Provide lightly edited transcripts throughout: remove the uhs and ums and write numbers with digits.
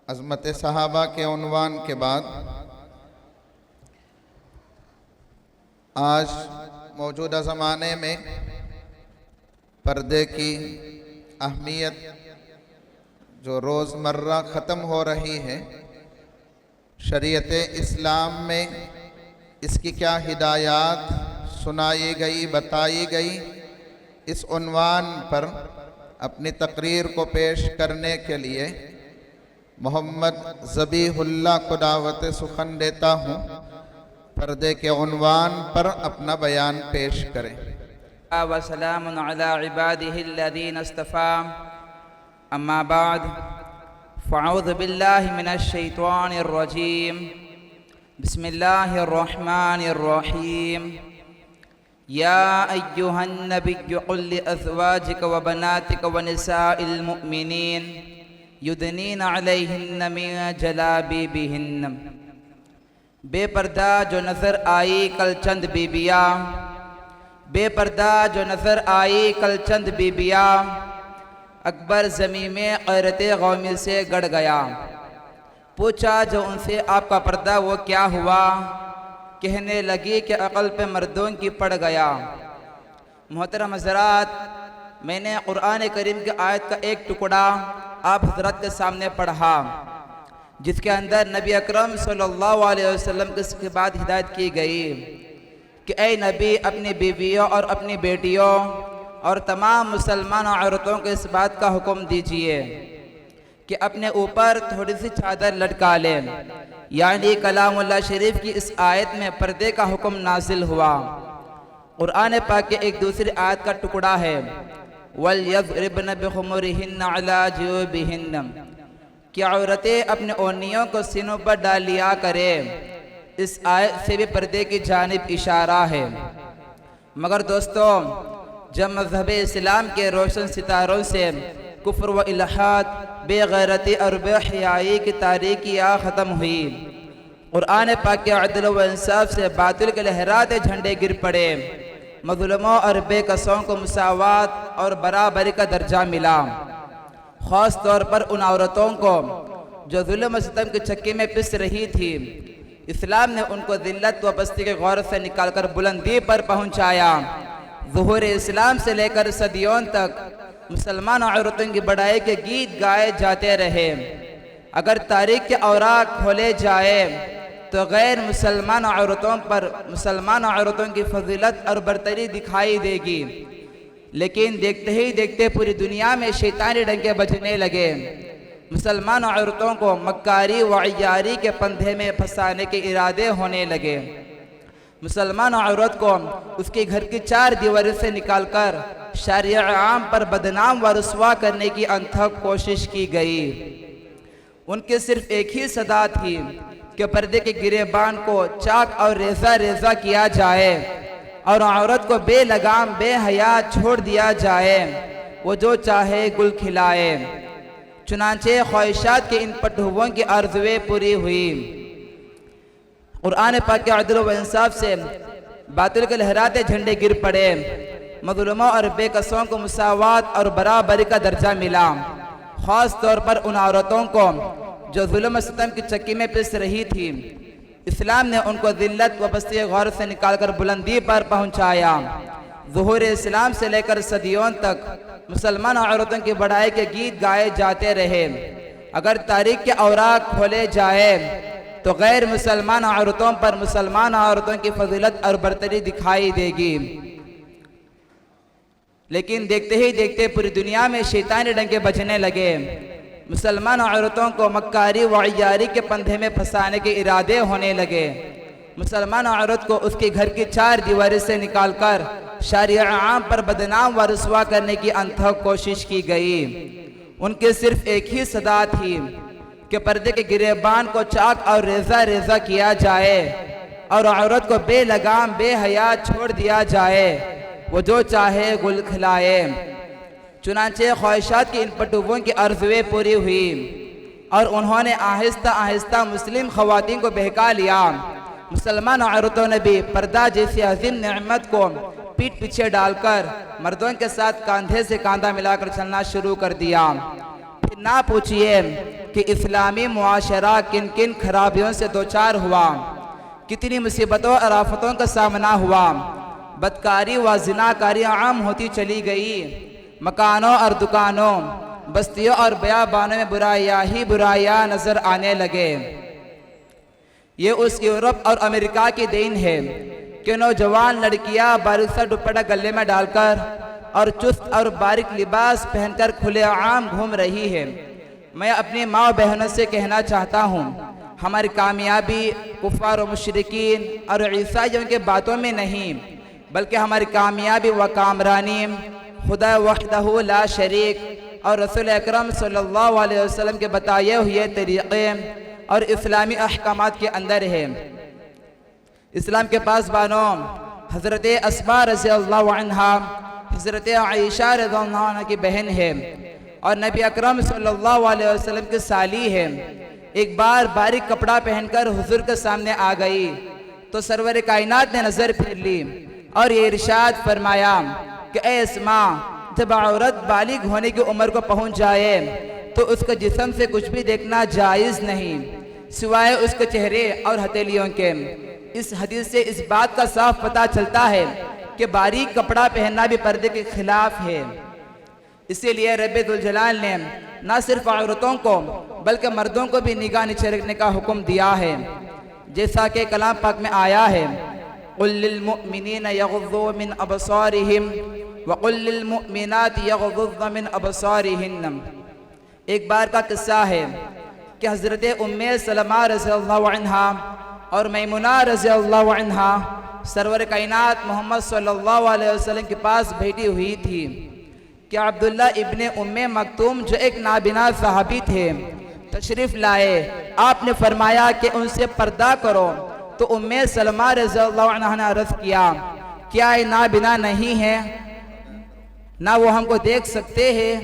عظمت صحابہ کے عنوان کے بعد آج موجودہ زمانے میں پردے کی اہمیت جو روز مرہ ختم ہو رہی ہے، شریعت اسلام میں اس کی کیا ہدایات سنائی گئی، بتائی گئی، اس عنوان پر اپنی تقریر کو پیش کرنے کے لیے محمد ذبیح اللہ کو دعوت سخن دیتا ہوں، پردے کے عنوان پر اپنا بیان پیش کریں۔ وسلام علی عباده الذین اصطفى اما بعد فاعوذ باللہ من الشیطان الرجیم بسم اللہ الرحمن الرحیم یا ایہا النبی قل لأزواجک وبناتک ونساء المؤمنین یدنین علیہن من جلابیبہن۔ بے پردہ جو نظر آئی کل چند بیبیاں، بے پردہ جو نظر آئی کل چند بیبیاں، اکبر زمین میں غیرت قومی سے گڑ گیا۔ پوچھا جو ان سے آپ کا پردہ وہ کیا ہوا؟ کہنے لگی کہ عقل پہ مردوں کی پڑ گیا۔ محترم حضرات، میں نے قرآن کریم کی آیت کا ایک ٹکڑا آپ حضرات کے سامنے پڑھا، جس کے اندر نبی اکرم صلی اللہ علیہ وسلم کے بعد ہدایت کی گئی کہ اے نبی اپنی بیویوں اور اپنی بیٹیوں اور تمام مسلمان عورتوں کو اس بات کا حکم دیجئے کہ اپنے اوپر تھوڑی سی چادر لٹکا لیں، یعنی کلام اللہ شریف کی اس آیت میں پردے کا حکم نازل ہوا۔ قرآن پاک کے ایک دوسری آیت کا ٹکڑا ہے وَلْيَضْرِبْنَ بِخُمُرِهِنَّ عَلَى جُيُوبِهِنَّ کہ عورتیں اپنے اونیوں کو سینوں پر ڈال لیا کرے۔ اس آیت سے بھی پردے کی جانب اشارہ ہے۔ مگر دوستو، جب مذہب اسلام کے روشن ستاروں سے کفر و الحاد، بے غیرتی اور بے حیائی کی تاریکیاں ختم ہوئی، قرآن پاک کے عدل و انصاف سے باطل کے لہراتے جھنڈے گر پڑے، مظلوموں اور بے کسوں کو مساوات اور برابری کا درجہ ملا۔ خاص طور پر ان عورتوں کو جو ظلم و ستم کے چکی میں پس رہی تھی، اسلام نے ان کو ذلت و پستی کے غور سے نکال کر بلندی پر پہنچایا۔ ظہور اسلام سے لے کر صدیوں تک مسلمان عورتوں کی بڑائی کے گیت گائے جاتے رہے۔ اگر تاریخ کے اوراق کھولے جائے تو غیر مسلمان عورتوں پر مسلمان عورتوں کی فضیلت اور برتری دکھائی دے گی، لیکن دیکھتے ہی دیکھتے پوری دنیا میں شیطانی ڈنکے بجنے لگے۔ مسلمان عورتوں کو مکاری و عیاری کے پندھے میں پھنسانے کے ارادے ہونے لگے۔ مسلمان عورت کو اس کے گھر کی چار دیواری سے نکال کر شارع عام پر بدنام و رسوا کرنے کی انتھک کوشش کی گئی۔ ان کی صرف ایک ہی صدا تھی کہ پردے کے گریبان کو چاک اور ریزہ ریزہ کیا جائے اور عورت کو بے لگام بے حیا چھوڑ دیا جائے، وہ جو چاہے گل کھلائے۔ چنانچہ خواہشات کے ان پٹھوؤں کی آرزویں پوری ہوئی۔ قرآن پاک کے عدل و انصاف سے باطل کے لہراتے جھنڈے گر پڑے، مظلوموں اور بے کسوں کو مساوات اور برابری کا درجہ ملا۔ خاص طور پر ان عورتوں کو جو ظلم و ستم کی چکی میں پس رہی تھی، اسلام نے ان کو ذلت و پستی غور سے نکال کر بلندی پر پہنچایا۔ ظہور اسلام سے لے کر صدیوں تک مسلمان عورتوں کی بڑائی کے گیت گائے جاتے رہے۔ اگر تاریخ کے اوراق کھولے جائے تو غیر مسلمان عورتوں پر مسلمان عورتوں کی فضیلت اور برتری دکھائی دے گی، لیکن دیکھتے ہی دیکھتے پوری دنیا میں شیطانی ڈنکے بجنے لگے۔ مسلمان عورتوں کو مکاری و عیاری کے پندھے میں پھنسانے کے ارادے ہونے لگے۔ مسلمان عورت کو اس کے گھر کی چار دیواری سے نکال کر شارع عام پر بدنام و رسوا کرنے کی انتھک کوشش کی گئی۔ ان کی صرف ایک ہی صدا تھی کہ پردے کے گریبان کو چاک اور ریزہ ریزہ کیا جائے اور عورت کو بے لگام بے حیا چھوڑ دیا جائے، وہ جو چاہے گل کھلائے۔ چنانچہ خواہشات کی ان پٹھوؤں کی آرزویں پوری ہوئی اور انہوں نے آہستہ آہستہ مسلم خواتین کو بہکا لیا۔ مسلمان عورتوں نے بھی پردہ جیسی عظیم نعمت کو پیٹ پیچھے ڈال کر مردوں کے ساتھ کاندھے سے کاندھا ملا کر چلنا شروع کر دیا۔ پھر نہ پوچھئے کہ اسلامی معاشرہ کن کن خرابیوں سے دوچار ہوا، کتنی مصیبتوں اور آفتوں کا سامنا ہوا۔ بدکاری و زناکاری عام ہوتی چلی گئی، مکانوں اور دکانوں، بستیوں اور بیابانوں میں برائیاں ہی برائیاں نظر آنے لگے۔ یہ اس یورپ اور امریکہ کی دین ہے کہ نوجوان لڑکیاں باریک سا دوپٹہ گلے میں ڈال کر اور چست اور باریک لباس پہن کر کھلے عام گھوم رہی ہے۔ میں اپنی ماں بہنوں سے کہنا چاہتا ہوں، ہماری کامیابی کفار و مشرکین اور عیسائیوں کے باتوں میں نہیں، بلکہ ہماری کامیابی و کامرانی خدا وحدہ لا شریک اور رسول اکرم صلی اللہ علیہ وسلم کے بتائے ہوئے طریقے اور اسلامی احکامات کے اندر ہے۔ اسلام کے پاسبانوں حضرت اسماء رضی اللہ عنہا حضرت عائشہ رضی اللہ عنہ کی بہن ہے اور نبی اکرم صلی اللہ علیہ وسلم کی سالی ہے۔ ایک بار باریک کپڑا پہن کر حضور کے سامنے آ گئی تو سرور کائنات نے نظر پھیر لی اور یہ ارشاد فرمایا کہ اے اسماء، جب عورت بالغ ہونے کی عمر کو پہنچ جائے تو اس کے جسم سے کچھ بھی دیکھنا جائز نہیں سوائے اس کے چہرے اور ہتھیلیوں کے۔ اس حدیث سے اس بات کا صاف پتہ چلتا ہے کہ باریک کپڑا پہننا بھی پردے کے خلاف ہے۔ اسی لیے رب ذوالجلال نے نہ صرف عورتوں کو بلکہ مردوں کو بھی نگاہ نیچے رکھنے کا حکم دیا ہے، جیسا کہ کلام پاک میں آیا ہے قُلْ لِلْمُؤْمِنِينَ يَغُضُّوا مِنْ أَبْصَارِهِمْ وَقُلْ لِلْمُؤْمِنَاتِ يَغْضُضْنَ مِنْ أَبْصَارِهِنَّ۔ ایک بار کا قصہ ہے کہ حضرت ام سلمہ رضی اللہ عنہا اور میمونہ رضی اللہ عنہا سرور کائنات محمد صلی اللہ علیہ وسلم کے پاس بیٹھی ہوئی تھی کہ عبداللہ ابن ام مکتوم جو ایک نابینا صحابی تھے تشریف لائے۔ آپ نے فرمایا کہ ان سے پردہ کرو، تو ام سلمہ رضی اللہ عنہ نے عرض کیا کیا یہ نابینا نہیں ہے؟ نہ وہ ہم کو دیکھ سکتے ہیں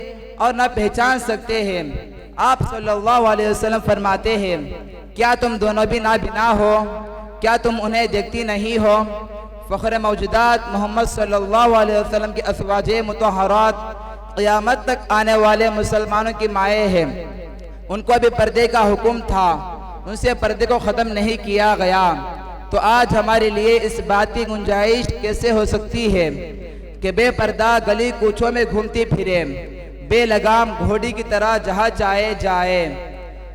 اور نہ پہچان سکتے ہیں۔ آپ صلی اللہ علیہ وسلم فرماتے ہیں کیا تم دونوں بھی نابینا ہو؟ کیا تم انہیں دیکھتی نہیں ہو؟ فخر موجودات محمد صلی اللہ علیہ وسلم کی ازواج مطہرات قیامت تک آنے والے مسلمانوں کی مائیں ہیں، ان کو بھی پردے کا حکم تھا، ان سے پردے کو ختم نہیں کیا گیا۔ تو آج ہمارے لیے اس بات کی گنجائش کیسے ہو سکتی ہے کہ بے پردہ گلی کوچوں میں گھومتی پھرے، بے لگام گھوڑی کی طرح جہاں چاہے جائے؟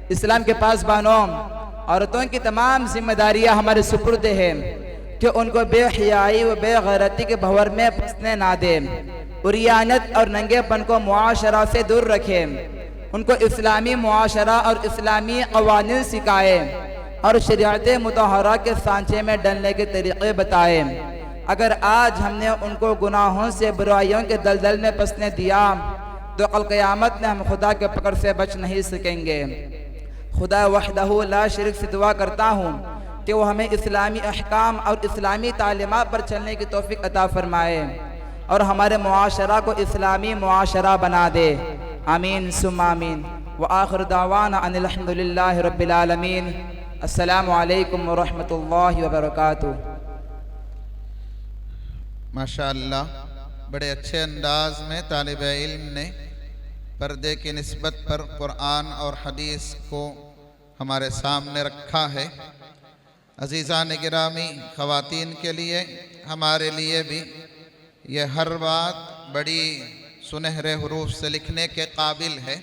اسلام کے پاسبانوں، عورتوں کی تمام ذمہ داریاں ہمارے سپرد ہیں کہ ان کو بے حیائی و بے غیرتی کے بھور میں پھنسنے نہ دیں، عریانت اور ننگے پن کو معاشرہ سے دور رکھیں، ان کو اسلامی معاشرہ اور اسلامی قوانین سکھائیں اور شریعت مطہرہ کے سانچے میں ڈلنے کے طریقے بتائیں۔ اگر آج ہم نے ان کو گناہوں سے برائیوں کے دلدل میں پھنسنے دیا تو کل قیامت میں ہم خدا کے پکڑ سے بچ نہیں سکیں گے۔ خدا وحدہ لا شریک سے دعا کرتا ہوں کہ وہ ہمیں اسلامی احکام اور اسلامی تعلیمات پر چلنے کی توفیق عطا فرمائے اور ہمارے معاشرہ کو اسلامی معاشرہ بنا دے۔ آمین ثم آمین۔ وآخر دعوانا ان الحمدللہ رب العالمین۔ السلام علیکم ورحمۃ اللہ وبرکاتہ۔ ماشاءاللہ، بڑے اچھے انداز میں طالب علم نے پردے کی نسبت پر قرآن اور حدیث کو ہمارے سامنے رکھا ہے۔ عزیزان گرامی، خواتین کے لیے، ہمارے لیے بھی یہ ہر بات بڑی سنہرے حروف سے لکھنے کے قابل ہے۔